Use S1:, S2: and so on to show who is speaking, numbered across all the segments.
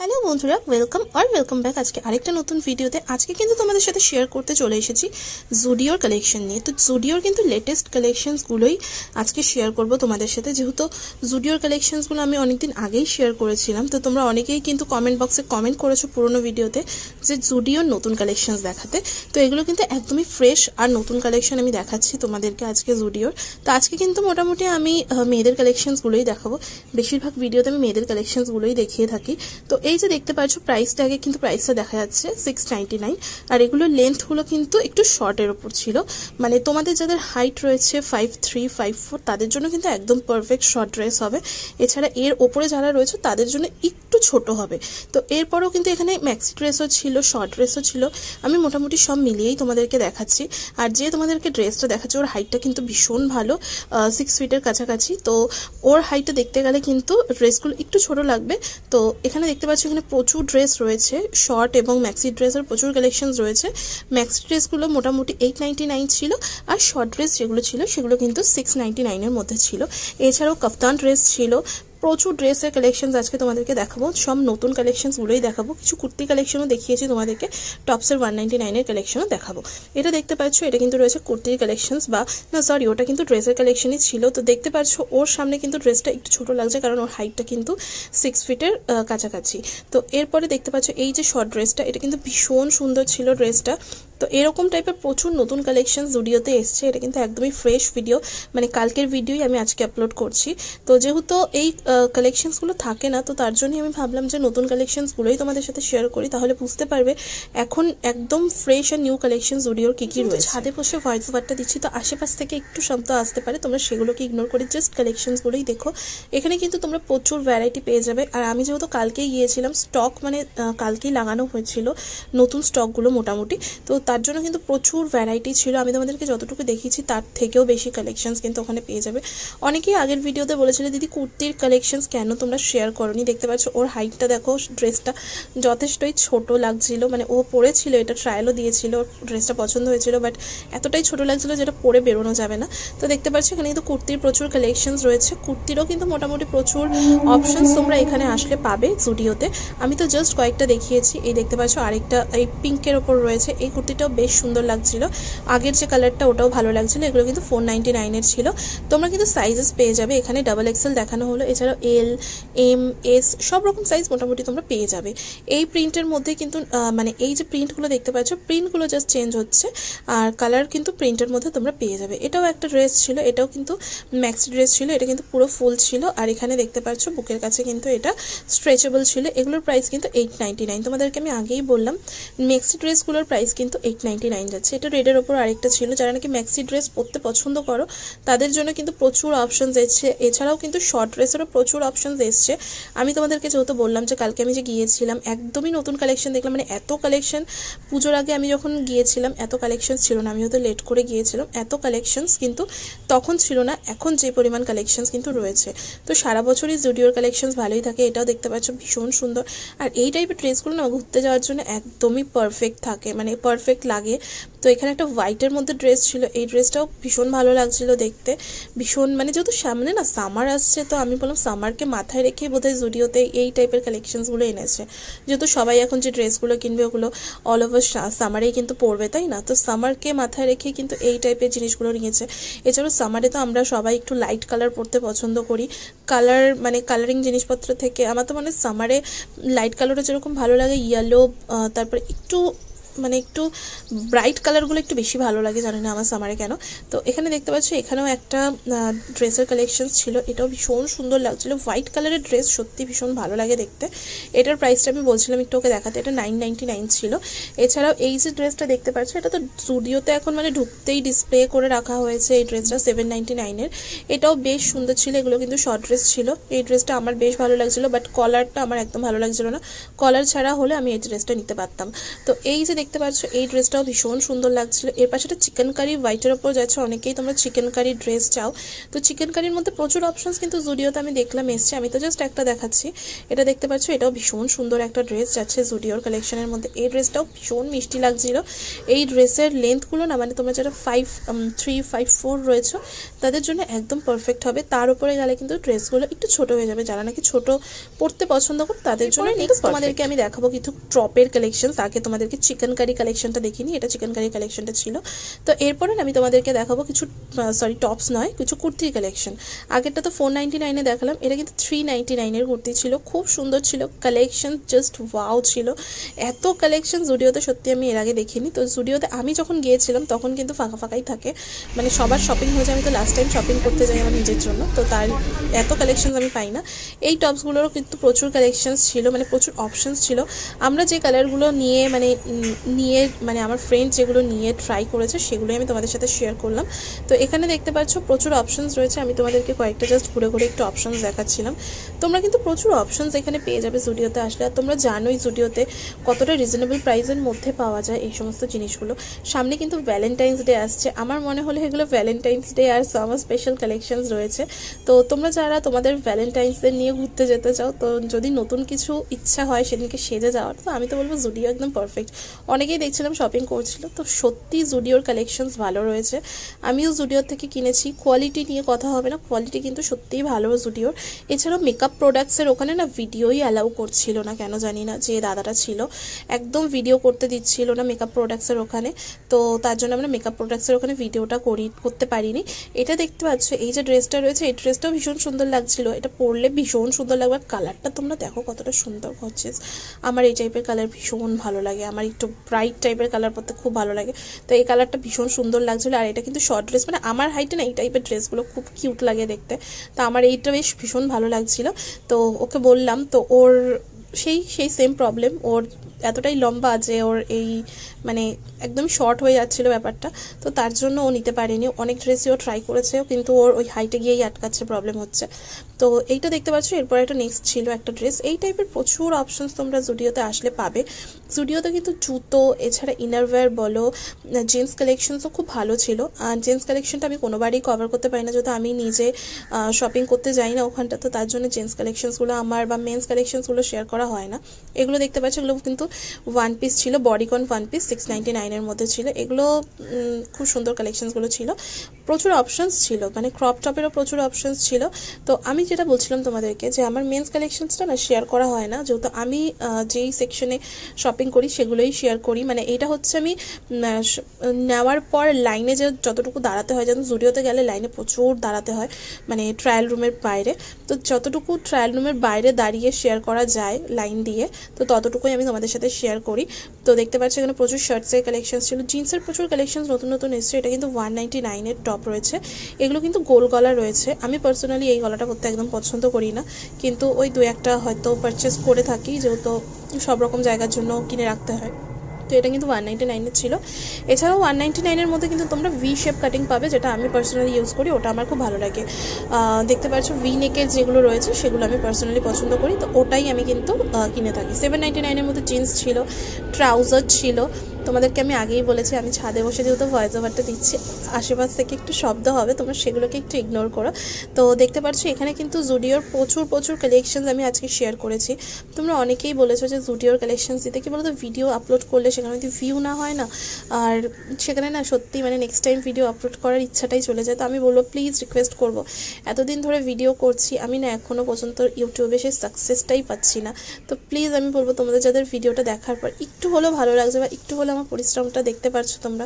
S1: Hello বন্ধুরা, welcome back আজকে আরেকটা নতুন ভিডিওতে। আজকে কিন্তু তোমাদের সাথে শেয়ার করতে চলে এসেছি জুডিওর কালেকশন নিয়ে। তো জুডিওর কিন্তু লেটেস্ট কালেকশনসগুলোই আজকে শেয়ার করব তোমাদের সাথে। যেহেতু জুডিওর কালেকশনসগুলো আমি অনেকদিন আগেই শেয়ার করেছিলাম, তো তোমরা অনেকেই কিন্তু কমেন্ট বক্সে কমেন্ট করেছো পুরোনো ভিডিওতে যে জুডিওর নতুন কালেকশনস দেখাতে। তো এগুলো কিন্তু একদমই ফ্রেশ আর নতুন কালেকশন আমি দেখাচ্ছি তোমাদেরকে আজকে জুডিওর। তো আজকে কিন্তু মোটামুটি আমি মেয়েদের কালেকশনসগুলোই দেখাবো। বেশিরভাগ ভিডিওতে আমি মেয়েদের কালেকশনসগুলোই দেখিয়ে থাকি। তো এই যে দেখতে পাচ্ছ প্রাইসটা, আগে কিন্তু প্রাইসটা দেখা যাচ্ছে 699, আর এগুলোর লেন্থগুলো কিন্তু একটু শর্টের ওপর ছিল। মানে তোমাদের যাদের হাইট রয়েছে 5'3", 5'4", তাদের জন্য কিন্তু একদম পারফেক্ট শর্ট ড্রেস হবে। এছাড়া এর ওপরে যারা রয়েছে তাদের জন্য একটু ছোট হবে। তো এরপরও কিন্তু এখানে ম্যাক্সি ড্রেসও ছিল, শর্ট ড্রেসও ছিল। আমি মোটামুটি সব মিলিয়েই তোমাদেরকে দেখাচ্ছি। আর যে তোমাদেরকে ড্রেসটা দেখাচ্ছে ওর হাইটটা কিন্তু ভীষণ ভালো, 6 ফিটের কাছাকাছি। তো ওর হাইটটা দেখতে গেলে কিন্তু ড্রেসগুলো একটু ছোট লাগবে। তো এখানে দেখতে পাচ্ছি এখানে প্রচুর ড্রেস রয়েছে, শর্ট এবং ম্যাক্সি ড্রেসের প্রচুর কালেকশন রয়েছে। ম্যাক্সি ড্রেসগুলো মোটামুটি 899 ছিল, আর শর্ট ড্রেস যেগুলো ছিল সেগুলো কিন্তু 699 মধ্যে ছিল। এছাড়াও কাফতান ড্রেস ছিল, প্রচুর ড্রেসের কালেকশন আজকে তোমাদেরকে দেখাবো। সব নতুন কালেকশনসগুলোই দেখাবো। কিছু কুর্তি কালেকশনও দেখিয়েছি তোমাদেরকে, টপসের 199 কালেকশনও দেখাবো। এটা দেখতে পাচ্ছ, এটা কিন্তু রয়েছে কুর্তির কালেকশনস, বা না সরি, ওটা কিন্তু ড্রেসের কালেকশনই ছিল। তো দেখতে পাচ্ছ ওর সামনে কিন্তু ড্রেসটা একটু ছোট লাগছে, কারণ ওর হাইটটা কিন্তু 6 ফিটের কাছাকাছি। তো এরপরে দেখতে পাচ্ছ এই যে শর্ট ড্রেসটা, এটা কিন্তু ভীষণ সুন্দর ছিল ড্রেসটা। তো এরকম টাইপের প্রচুর নতুন কালেকশন জুডিওতে এসছে। এটা কিন্তু একদমই ফ্রেশ ভিডিও, মানে কালকের ভিডিওই আমি আজকে আপলোড করছি। তো যেহেতু এই কালেকশনসগুলো থাকে না, তো তার জন্যই আমি ভাবলাম যে নতুন কালেকশনসগুলোই তোমাদের সাথে শেয়ার করি, তাহলে বুঝতে পারবে এখন একদম ফ্রেশ আর নিউ কালেকশন জুডিওর কী কী রয়েছে। ছাদে বসে ভয়েস ওভারটা দিচ্ছি, তো আশেপাশ থেকে একটু শব্দ আসতে পারে, তোমরা সেগুলোকে ইগনোর করে জাস্ট কালেকশনসগুলোই দেখো। এখানে কিন্তু তোমরা প্রচুর ভ্যারাইটি পেয়ে যাবে। আর আমি যেহেতু কালকেই গিয়েছিলাম, স্টক মানে কালকেই লাগানো হয়েছিল নতুন স্টকগুলো মোটামুটি, তো তার জন্য কিন্তু প্রচুর ভ্যারাইটি ছিল। আমি তোমাদেরকে যতটুকু দেখিয়েছি তার থেকেও বেশি কালেকশনস কিন্তু ওখানে পেয়ে যাবে। অনেকেই আগের ভিডিওতে বলেছিল দিদি কুর্তির কালেকশনস কেন তোমরা শেয়ার করোনি। দেখতে পাচ্ছ ওর হাইটটা দেখো, ড্রেসটা যথেষ্টই ছোট লাগছিল। মানে ও পরেছিল, এটা ট্রায়ালও দিয়েছিল, ড্রেসটা পছন্দ হয়েছিল, বাট এতটাই ছোট লাগছিল যেটা পরে বেরোনো যাবে না। তো দেখতে পাচ্ছ এখানে কিন্তু কুর্তির প্রচুর কালেকশনস রয়েছে। কুর্তিরও কিন্তু মোটামুটি প্রচুর অপশনস তোমরা এখানে আসলে পাবে জুডিওতে। আমি তো জাস্ট কয়েকটা দেখিয়েছি। এই দেখতে পাচ্ছ আরেকটা এই পিঙ্কের ওপর রয়েছে, এই কুর্তিটাও বেশ সুন্দর লাগছিল। আগের যে কালারটা ওটাও ভালো লাগছিল। এগুলো কিন্তু 499 ছিল। তোমরা কিন্তু সাইজেস পেয়ে যাবে এখানে, XXL দেখানো হলো, এছাড়াও L, M, S সব রকম সাইজ মোটামুটি তোমরা পেয়ে যাবে। এই প্রিন্টের মধ্যে কিন্তু মানে এই যে প্রিন্টগুলো দেখতে পাচ্ছ, প্রিন্টগুলো জাস্ট চেঞ্জ হচ্ছে, আর কালার কিন্তু প্রিন্টের মধ্যে তোমরা পেয়ে যাবে। এটাও একটা ড্রেস ছিল, এটাও কিন্তু ম্যাক্সি ড্রেস ছিল, এটা কিন্তু পুরো ফুল ছিল। আর এখানে দেখতে পাচ্ছ বুকের কাছে কিন্তু এটা স্ট্রেচেবল ছিল। এগুলোর প্রাইস কিন্তু 899। তোমাদেরকে আমি আগেই বললাম ম্যাক্সি ড্রেসগুলোর প্রাইস কিন্তু 899 যাচ্ছে। এটা রেডের ওপর আরেকটা ছিল। যারা নাকি ম্যাক্সি ড্রেস পরতে পছন্দ করো তাদের জন্য কিন্তু প্রচুর অপশনস এসছে। এছাড়াও কিন্তু শর্ট ড্রেসেরও প্রচুর অপশনস এসছে। আমি তোমাদেরকে যেহেতু বললাম যে কালকে আমি যে গিয়েছিলাম একদমই নতুন কালেকশন দেখলাম, মানে এত কালেকশন পুজোর আগে আমি যখন গিয়েছিলাম এত কালেকশন ছিল না। আমি হয়তো লেট করে গিয়েছিলাম, এত কালেকশনস কিন্তু তখন ছিল না। এখন যে পরিমাণ কালেকশনস কিন্তু রয়েছে। তো সারা বছরই জুডিওর কালেকশনস ভালোই থাকে। এটাও দেখতে পাচ্ছ ভীষণ সুন্দর। আর এই টাইপের ড্রেসগুলো না ঘুরতে যাওয়ার জন্য একদমই পারফেক্ট থাকে, মানে পারফেক্ট লাগে। তো এখানে একটা হোয়াইটের মধ্যে ড্রেস ছিল, এই ড্রেসটাও ভীষণ ভালো লাগছিল দেখতে, ভীষণ। মানে যেহেতু সামনে না সামার আসছে, তো আমি বললাম সামারকে মাথায় রেখে বোধহয় জুডিওতে এই টাইপের কালেকশনসগুলো এনেছে। যেহেতু সবাই এখন যে ড্রেসগুলো কিনবে ওগুলো অল ওভার সামারেই কিন্তু পরবে, তাই না? তো সামারকে মাথায় রেখে কিন্তু এই টাইপের জিনিসগুলো নিয়েছে। এছাড়াও সামারে তো আমরা সবাই একটু লাইট কালার পরতে পছন্দ করি। কালার মানে কালারিং জিনিসপত্র থেকে আমার তো মানে সামারে লাইট কালারটা যেরকম ভালো লাগে, ইয়েলো, তারপরে একটু মানে একটু ব্রাইট কালারগুলো একটু বেশি ভালো লাগে, জানি না আমার সামারে কেন। তো এখানে দেখতে পাচ্ছ এখানেও একটা ড্রেসের কালেকশন ছিল, এটাও ভীষণ সুন্দর লাগছিল। হোয়াইট কালারের ড্রেস সত্যি ভীষণ ভালো লাগে দেখতে। এটার প্রাইসটা আমি বলছিলাম একটু ওকে দেখাতে, এটা 999 ছিল। এছাড়াও এই যে ড্রেসটা দেখতে পাচ্ছ, এটা তো জুডিওতে এখন মানে ঢুকতেই ডিসপ্লে করে রাখা হয়েছে। এই ড্রেসটা 799-এর, এটাও বেশ সুন্দর ছিল। এগুলো কিন্তু শর্ট ড্রেস ছিল। এই ড্রেসটা আমার বেশ ভালো লাগছিল, বাট কলারটা আমার একদম ভালো লাগছিল না। কলার ছাড়া হলে আমি এই ড্রেসটা নিতে পারতাম। তো এই যে দেখতে পাচ্ছ এই ড্রেসটাও ভীষণ সুন্দর লাগছিল। এর পাশে একটা চিকেন কারি হোয়াইটের ওপর যাচ্ছে, অনেকেই তোমরা চিকেন কারি ড্রেস চাও। তো চিকেন কারির মধ্যে প্রচুর অপশনস কিন্তু জুডিওতে আমি দেখলাম এসছে, আমি তো জাস্ট একটা দেখাচ্ছি। এটা দেখতে পাচ্ছ, এটাও ভীষণ সুন্দর একটা ড্রেস যাচ্ছে জুডিওর কালেকশনের মধ্যে। এই ড্রেসটাও ভীষণ মিষ্টি লাগছিল। এই ড্রেসের লেন্থগুলো না মানে তোমরা যারা 5'3", 5'4" রয়েছে তাদের জন্য একদম পারফেক্ট হবে। তার উপরে গেলে কিন্তু ড্রেসগুলো একটু ছোট হয়ে যাবে, যারা নাকি ছোট পড়তে পছন্দ করে তাদের জন্য। নেক্সট তোমাদেরকে আমি দেখাবো কিছু টপের কালেকশন। তাকে তোমাদেরকে চিকেন কারি কালেকশনটা দেখিনি, এটা চিকেন কারি কালেকশনটা ছিল। তো এরপরে আমি তোমাদেরকে দেখাবো কিছু টপস নয়, কিছু কুর্তির কালেকশন। আগেরটা তো 499-এ দেখালাম, এটা কিন্তু 399-এর কুর্তি ছিল, খুব সুন্দর ছিল কালেকশন, জাস্ট ওয়াও ছিল। এত কালেকশন জুডিওতে সত্যি আমি এর আগে দেখিনি। তো জুডিওতে আমি যখন গিয়েছিলাম তখন কিন্তু ফাঁকা ফাঁকাই থাকে, মানে সবার শপিং হয়ে যায়। আমি তো লাস্ট টাইম শপিং করতে যাই আমার নিজের জন্য, তো তার এত কালেকশন আমি পাই না। এই টপসগুলোরও কিন্তু প্রচুর কালেকশনস ছিল, মানে প্রচুর অপশনস ছিল। আমরা যে কালারগুলো নিয়ে মানে আমার ফ্রেন্ড যেগুলো নিয়ে ট্রাই করেছে সেগুলোই আমি তোমাদের সাথে শেয়ার করলাম। তো এখানে দেখতে পাচ্ছ প্রচুর অপশনস রয়েছে, আমি তোমাদেরকে কয়েকটা জাস্ট ঘুরে ঘুরে একটু অপশনস দেখাচ্ছিলাম। তোমরা কিন্তু প্রচুর অপশনস এখানে পেয়ে যাবে জুডিওতে আসলে। আর তোমরা জানোই জুডিওতে কতটা রিজনেবল প্রাইসের মধ্যে পাওয়া যায় এই সমস্ত জিনিসগুলো। সামনে কিন্তু ভ্যালেন্টাইন্স ডে আসছে, আমার মনে হলো এগুলো ভ্যালেন্টাইন্স ডে আর সামার স্পেশাল কালেকশনস রয়েছে। তো তোমরা যারা তোমাদের ভ্যালেন্টাইন্স ডে নিয়ে ঘুরতে যেতে চাও, তো যদি নতুন কিছু ইচ্ছা হয় সেদিনকে সেজে যাওয়ার, তো আমি তো বলবো জুডিও একদম পারফেক্ট। অনেকেই দেখছিলাম শপিং করছিল, তো সত্যি জুডিওর কালেকশনস ভালো রয়েছে। আমিও জুডিওর থেকে কিনেছি, কোয়ালিটি নিয়ে কথা হবে না, কোয়ালিটি কিন্তু সত্যিই ভালো জুডিওর। এছাড়াও মেকআপ প্রোডাক্টসের ওখানে না ভিডিওই অ্যালাউ করছিল না, কেন জানি না, যে দাদাটা ছিল একদম ভিডিও করতে দিচ্ছিল না মেকআপ প্রোডাক্টসের ওখানে। তো তার জন্য আমরা মেকআপ প্রোডাক্টসের ওখানে ভিডিওটা করতে পারিনি। এটা দেখতে পাচ্ছ, এই যে ড্রেসটা রয়েছে এই ড্রেসটাও ভীষণ সুন্দর লাগছিল, এটা পরলে ভীষণ সুন্দর লাগবে। কালারটা তোমরা দেখো কতটা সুন্দর হচ্ছে, আমার এই টাইপের কালার ভীষণ ভালো লাগে, আমার একটু ব্রাইট টাইপের কালার পরতে খুব ভালো লাগে। তো এই কালারটা ভীষণ সুন্দর লাগছিল। আর এটা কিন্তু শর্ট ড্রেস, মানে আমার হাইটে না এই টাইপের ড্রেসগুলো খুব কিউট লাগে দেখতে, তো আমার এইটা বেশ ভীষণ ভালো লাগছিল। তো ওকে বললাম, তো ওর সেই সেম প্রবলেম, ওর এতটাই লম্বা যে ওর এই মানে একদম শর্ট হয়ে যাচ্ছিল ব্যাপারটা, তো তার জন্য ও নিতে পারেনি। অনেক ড্রেসই ও ট্রাই করেছে, কিন্তু ওর ওই হাইটে গিয়েই আটকাচ্ছে, প্রবলেম হচ্ছে। তো এইটা দেখতে পাচ্ছ, এরপর একটা নেক্সট ছিল একটা ড্রেস। এই টাইপের প্রচুর অপশনস তোমরা জুডিওতে আসলে পাবে। জুডিওতে কিন্তু জুতো এছাড়া ইনারওয়্যার বলো, জেন্টস কালেকশনসও খুব ভালো ছিল। আর জেন্টস কালেকশনটা আমি কোনোবারই কভার করতে পারি না, যেহেতু আমি নিজে শপিং করতে যাই না ওখানটা, তো তার জন্য জেন্টস কালেকশনসগুলো আমার বা মেন্স কালেকশনসগুলো শেয়ার করা হয় না। এগুলো দেখতে পাচ্ছ, এগুলো কিন্তু ওয়ান পিস ছিল, বডিকন ওয়ান পিস 699-এর মধ্যে ছিল। এগুলো খুব সুন্দর কালেকশনসগুলো ছিল, প্রচুর অপশনস ছিল, মানে ক্রপ টপেরও প্রচুর অপশনস ছিল। তো আমি যেটা বলছিলাম তোমাদেরকে যে আমার মেন্স কালেকশনসটা না শেয়ার করা হয় না, যেহেতু আমি যেই সেকশনে শপিং করি সেগুলোই শেয়ার করি। মানে এইটা হচ্ছে আমি নেওয়ার পর লাইনে যে যতটুকু দাঁড়াতে হয়, যেমন জুডিওতে গেলে লাইনে প্রচুর দাঁড়াতে হয়, মানে ট্রায়াল রুমের বাইরে, তো যতটুকু ট্রায়াল রুমের বাইরে দাঁড়িয়ে শেয়ার করা যায় লাইন দিয়ে, তো ততটুকুই আমি তোমাদের সাথে শেয়ার করি। তো দেখতে পাচ্ছি এখানে প্রচুর শার্টসের কালেকশন ছিল, জিন্সের প্রচুর কালেকশন নতুন নতুন এসছে। এটা কিন্তু 199-এর টপ রয়েছে, এগুলো কিন্তু গোল গলা রয়েছে। আমি পার্সোনালি এই গলাটা করতে একদম পছন্দ করি না, কিন্তু ওই দু একটা হয়তো পারচেস করে থাকি, যেহেতু সব রকম জায়গার জন্য কিনে রাখতে হয়। তো এটা কিন্তু 199-এর ছিল। এছাড়াও 199-এর মধ্যে কিন্তু তোমরা ভি শেপ কাটিং পাবে, যেটা আমি পার্সোনালি ইউজ করি, ওটা আমার খুব ভালো লাগে। দেখতে পাচ্ছ ভি নেকের যেগুলো রয়েছে সেগুলো আমি পার্সোনালি পছন্দ করি, তো ওটাই আমি কিন্তু কিনে থাকি। 799-এর মধ্যে জিন্স ছিল, ট্রাউজার ছিল। তোমাদেরকে আমি আগেই বলেছি আমি ছাদে বসে যেহেতু ভয়েস ওভারটা দিচ্ছি, আশেপাশ থেকে একটু শব্দ হবে, তোমরা সেগুলোকে একটু ইগনোর করো। তো দেখতে পাচ্ছ এখানে কিন্তু জুডিওর প্রচুর কালেকশনস আমি আজকে শেয়ার করেছি। তোমরা অনেকেই বলেছো যে জুডিওর কালেকশনস দিতে, কি বলতো ভিডিও আপলোড করলে সেখানে যদি ভিউ না হয় না, আর সেখানে না সত্যি মানে নেক্সট টাইম ভিডিও আপলোড করার ইচ্ছাটাই চলে যায়। তো আমি বলবো প্লিজ রিকোয়েস্ট করবো, এতদিন ধরে ভিডিও করছি আমি না এখনও পর্যন্ত ইউটিউবে সেই সাকসেসটাই পাচ্ছি না। তো প্লিজ আমি বলবো তোমাদের যাদের ভিডিওটা দেখার পর একটু হলেও ভালো লাগছে বা একটু হলেও আমার পরিশ্রমটা দেখতে পারছো তোমরা,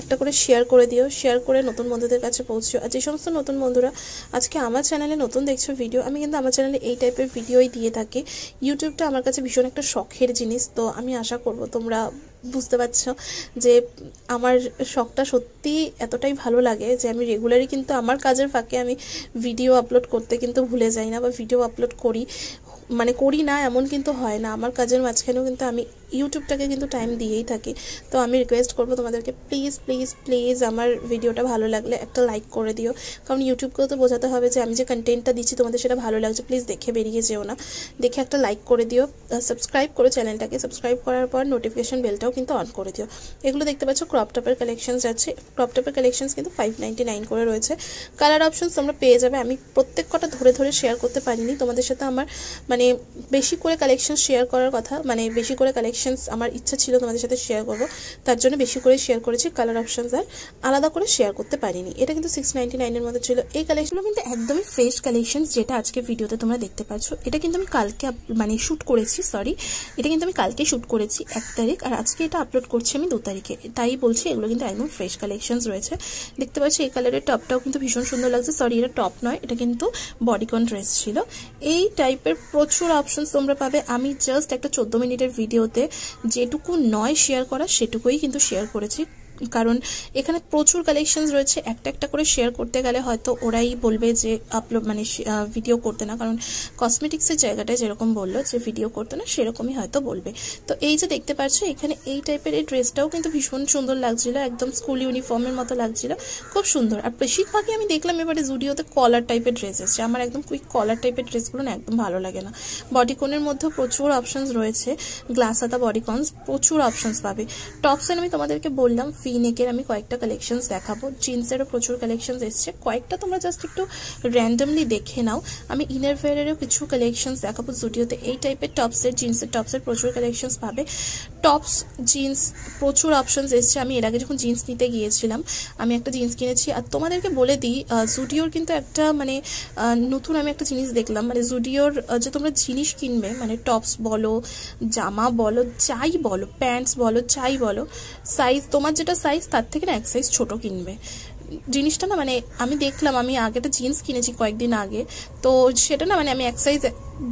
S1: একটা করে শেয়ার করে দিও, শেয়ার করে নতুন বন্ধুদের কাছে পৌঁছিও। আর যে সমস্ত নতুন বন্ধুরা আজকে আমার চ্যানেলে নতুন দেখছো ভিডিও, আমি কিন্তু আমার চ্যানেলে এই টাইপের ভিডিওই দিয়ে থাকি। ইউটিউবটা আমার কাছে ভীষণ একটা শখের জিনিস, তো আমি আশা করব তোমরা বুঝতে পারছো যে আমার শখটা সত্যি এতটাই ভালো লাগে যে আমি রেগুলারই কিন্তু আমার কাজের ফাঁকে আমি ভিডিও আপলোড করতে কিন্তু ভুলে যাই না, বা ভিডিও আপলোড করি। মানে করি না এমন কিন্তু হয় না, আমার কাজের মাঝখানেও কিন্তু আমি ইউটিউবটাকে কিন্তু টাইম দিয়েই থাকি। তো আমি রিকোয়েস্ট করবো তোমাদেরকে প্লিজ প্লিজ প্লিজ আমার ভিডিওটা ভালো লাগলে একটা লাইক করে দিও, কারণ ইউটিউবকেও তো বোঝাতে হবে যে আমি যে কন্টেন্টটা দিচ্ছি তোমাদের সেটা ভালো লাগছে। প্লিজ দেখে বেরিয়ে যেও না, দেখে একটা লাইক করে দিও, সাবস্ক্রাইব করো চ্যানেলটাকে, সাবস্ক্রাইব করার পর নোটিফিকেশন বেলটাও কিন্তু অন করে দিও। এগুলো দেখতে পাচ্ছ ক্রপ টপের কালেকশনস আছে, ক্রপ টপের কালেকশনস কিন্তু 599 করে রয়েছে। কালার অপশনস তোমরা পেয়ে যাবে। আমি প্রত্যেক কটা ধরে ধরে শেয়ার করতে পারিনি তোমাদের সাথে, আমার মানে বেশি করে কালেকশন শেয়ার করার কথা, মানে বেশি করে কালেকশনস আমার ইচ্ছা ছিল তোমাদের সাথে শেয়ার করবো, তার জন্য বেশি করে শেয়ার করেছি। কালার অপশনস আর আলাদা করে শেয়ার করতে পারিনি। এটা কিন্তু 699 এর মধ্যে ছিল। এই কালেকশনগুলো কিন্তু একদমই ফ্রেশ কালেকশন, যেটা আজকে ভিডিওতে তোমরা দেখতে পাচ্ছ। এটা কিন্তু আমি কালকে মানে শ্যুট করেছি, এটা কিন্তু আমি কালকে শ্যুট করেছি 1 তারিখ, আর আজকে এটা আপলোড করছি আমি 2 তারিখে, তাই বলছি এগুলো কিন্তু একদম ফ্রেশ কালেকশনস রয়েছে। দেখতে পাচ্ছি এই কালারের টপটাও কিন্তু ভীষণ সুন্দর লাগছে। এটা টপ নয়, এটা কিন্তু বডিকন ড্রেস ছিল। এই টাইপের প্রচুর অপশনস তোমরা পাবে। আমি জাস্ট একটা 14 মিনিটের ভিডিওতে যেটুকু নয় শেয়ার করা সেটুকুই কিন্তু শেয়ার করেছি, কারণ এখানে প্রচুর কালেকশনস রয়েছে। একটা একটা করে শেয়ার করতে গেলে হয়তো ওরাই বলবে যে আপলোড মানে ভিডিও করতে না, কারণ কসমেটিক্সের জায়গাটায় যেরকম বললো যে ভিডিও করতে না, সেরকমই হয়তো বলবে। তো এই যে দেখতে পাচ্ছ এখানে এই টাইপের এই ড্রেসটাও কিন্তু ভীষণ সুন্দর লাগছিল, একদম স্কুল ইউনিফর্মের মতো লাগছিল, খুব সুন্দর। আর বেশিরভাগই আমি দেখলাম এবারে জুডিওতে কলার টাইপের ড্রেস এসছে। আমার একদম কুইক কলার টাইপের ড্রেসগুলো না একদম ভালো লাগে না। বডিকনের মধ্যেও প্রচুর অপশনস রয়েছে, গ্লাস হাতা বডিকনস প্রচুর অপশনস পাবে। টপসের আমি তোমাদেরকে বললাম, ভি নেকের আমি কয়েকটা কালেকশনস দেখাবো, জিন্সেরও প্রচুর কালেকশনস এসছে, কয়েকটা তোমরা জাস্ট একটু র্যান্ডমলি দেখে নাও। আমি ইনার ওয়্যারেরও কিছু কালেকশনস দেখাবো জুডিওতে। এই টাইপের টপসের জিন্সের টপসের প্রচুর কালেকশনস পাবে। টপস জিন্স প্রচুর অপশনস এসছে। আমি এর আগে যখন জিন্স নিতে গিয়েছিলাম আমি একটা জিন্স কিনেছি। আর তোমাদেরকে বলে দিই, জুডিওর কিন্তু একটা মানে নতুন আমি একটা জিনিস দেখলাম, মানে জুডিওর যে তোমরা জিনিস কিনবে, মানে টপস বলো, জামা বলো, যাই বলো, প্যান্টস বলো, যাই বলো, সাইজ তোমার যেটা সাইজ তার থেকে না 1 সাইজ ছোট কিনবে। জিনিসটা না মানে আমি দেখলাম, আমি আগে একটা জিন্স কিনেছি কয়েকদিন আগে, তো সেটা না মানে আমি 1 সাইজ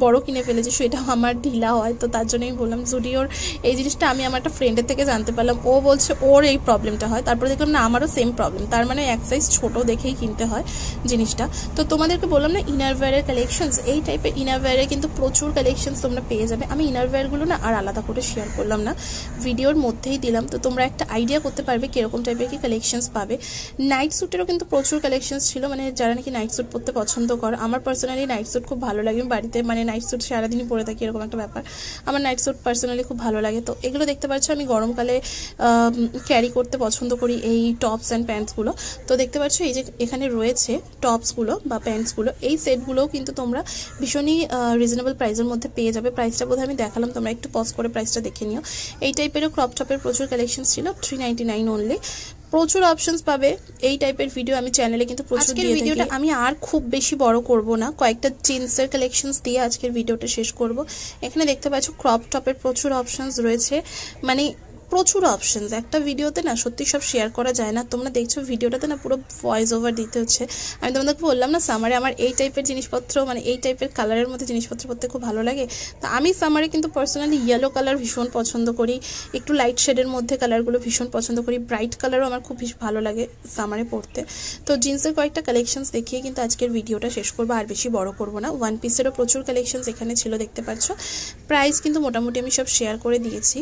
S1: বড় কিনে ফেলেছি, সেটাও আমার ঢিলা হয়। তো তার জন্য আমি বললাম জুডিওর এই জিনিসটা আমি আমার একটা ফ্রেন্ডের থেকে জানতে পারলাম, ও বলছে ওর এই প্রবলেমটা হয়। তারপরে দেখলাম না আমারও সেম প্রবলেম, তার মানে 1 সাইজ ছোট দেখেই কিনতে হয় জিনিসটা। তো তোমাদেরকে বললাম না ইনারওয়্যারের কালেকশনস, এই টাইপের ইনারওয়্যারে কিন্তু প্রচুর কালেকশনস তোমরা পেয়ে যাবে। আমি ইনারওয়্যারগুলো না আর আলাদা করে শেয়ার করলাম না, ভিডিওর মধ্যেই দিলাম, তো তোমরা একটা আইডিয়া করতে পারবে কিরকম টাইপের কি কালেকশনস পাবে। নাইট স্যুটেরও কিন্তু প্রচুর কালেকশনস ছিল, মানে যারা নাকি নাইট স্যুট পরতে পছন্দ করে। আমার পার্সোনালি নাইট স্যুট খুব ভালো লাগে, বাড়িতে মানে নাইট স্যুট সারাদিনই পরে থাকি, এরকম একটা ব্যাপার। আমার নাইট স্যুট পার্সোনালি খুব ভালো লাগে। তো এগুলো দেখতে পাচ্ছ আমি গরমকালে ক্যারি করতে পছন্দ করি এই টপস অ্যান্ড প্যান্টসগুলো। তো দেখতে পাচ্ছ এই যে এখানে রয়েছে টপসগুলো বা প্যান্টসগুলো, এই সেটগুলোও কিন্তু তোমরা ভীষণই রিজনেবল প্রাইসের মধ্যে পেয়ে যাবে। প্রাইসটা বোধহয় আমি দেখালাম, তোমরা একটু পজ করে প্রাইসটা দেখে নিও। এই টাইপেরও ক্রপ টপের প্রচুর কালেকশন ছিল, 399 অনলি। প্রচুর অপশনস পাবে। এই টাইপের ভিডিও আমি চ্যানেলে কিন্তু প্রচুর দিয়ে থাকি। ভিডিওটা আমি আর খুব বেশি বড় করব না, কয়েকটা জিন্সের কালেকশনস দিয়ে আজকের ভিডিওটা শেষ করব। এখানে দেখতে পাচ্ছ ক্রপ টপের প্রচুর অপশনস রয়েছে, মানে প্রচুর অপশনস। একটা ভিডিওতে না সত্যি সব শেয়ার করা যায় না। তোমরা দেখছো ভিডিওটাতে না পুরো ভয়েস ওভার দিতে হচ্ছে। আমি তোমাদেরকে বললাম না সামারে আমার এই টাইপের জিনিসপত্র, মানে এই টাইপের কালারের মধ্যে জিনিসপত্র পরতে খুব ভালো লাগে। তো আমি সামারে কিন্তু পার্সোনালি ইয়েলো কালার ভীষণ পছন্দ করি, একটু লাইট শেডের মধ্যে কালারগুলো ভীষণ পছন্দ করি। ব্রাইট কালারও আমার খুব ভালো লাগে সামারে পরতে। তো জিন্সের কয়েকটা কালেকশনস দেখিয়ে কিন্তু আজকের ভিডিওটা শেষ করবো, আর বেশি বড় করবো না। ওয়ান পিসেরও প্রচুর কালেকশনস এখানে ছিল, দেখতে পাচ্ছ। প্রাইস কিন্তু মোটামুটি আমি সব শেয়ার করে দিয়েছি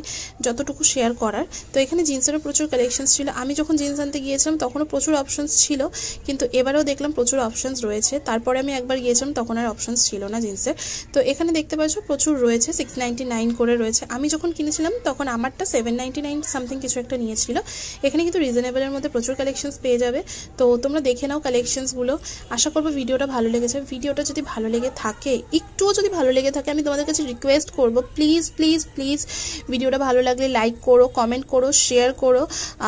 S1: যতটুকু শেয়ার করার। তো এখানে জিন্সেরও প্রচুর কালেকশনস ছিল। আমি যখন জিন্স আনতে গিয়েছিলাম তখনও প্রচুর অপশনস ছিল, কিন্তু এবারেও দেখলাম প্রচুর অপশনস রয়েছে। তারপরে আমি একবার গিয়েছিলাম তখন আর অপশনস ছিল না জিন্সের। তো এখানে দেখতে পাচ্ছ প্রচুর রয়েছে, 699 করে রয়েছে। আমি যখন কিনেছিলাম তখন আমারটা 799 সামথিং কিছু একটা নিয়েছিল। এখানে কিন্তু রিজনেবলের মধ্যে প্রচুর কালেকশনস পেয়ে যাবে। তো তোমরা দেখে নাও কালেকশনসগুলো। আশা করবো ভিডিওটা ভালো লেগেছে। ভিডিওটা যদি ভালো লেগে থাকে, একটুও যদি ভালো লেগে থাকে, আমি তোমাদের কাছে রিকোয়েস্ট করবো প্লিজ প্লিজ প্লিজ ভিডিওটা ভালো লাগলে লাইক করো, কমেন্ট করো, শেয়ার করো।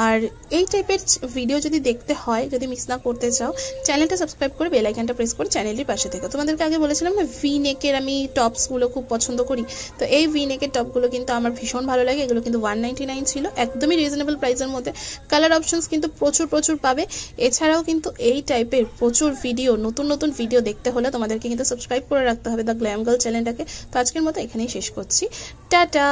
S1: আর এই টাইপের ভিডিও যদি দেখতে হয়, যদি মিস না করতে চাও, চ্যানেলটা সাবস্ক্রাইব করে বেল আইকনটা প্রেস করে চ্যানেলের পাশে থেকো। তোমাদেরকে আগে বলেছিলাম না ভি নেকের আমি টপসগুলো খুব পছন্দ করি, তো এই ভি নেকের টপগুলো কিন্তু আমার ভীষণ ভালো লাগে। এগুলো কিন্তু 199 ছিল, একদমই রিজনেবল প্রাইসের মধ্যে। কালার অপশনস কিন্তু প্রচুর প্রচুর পাবে। এছাড়াও কিন্তু এই টাইপের প্রচুর ভিডিও, নতুন নতুন ভিডিও দেখতে হলে তোমাদেরকে কিন্তু সাবস্ক্রাইব করে রাখতে হবে দ্য গ্ল্যাম গার্ল চ্যানেলটাকে। তো আজকের মতো এখানেই শেষ করছি, টাটা।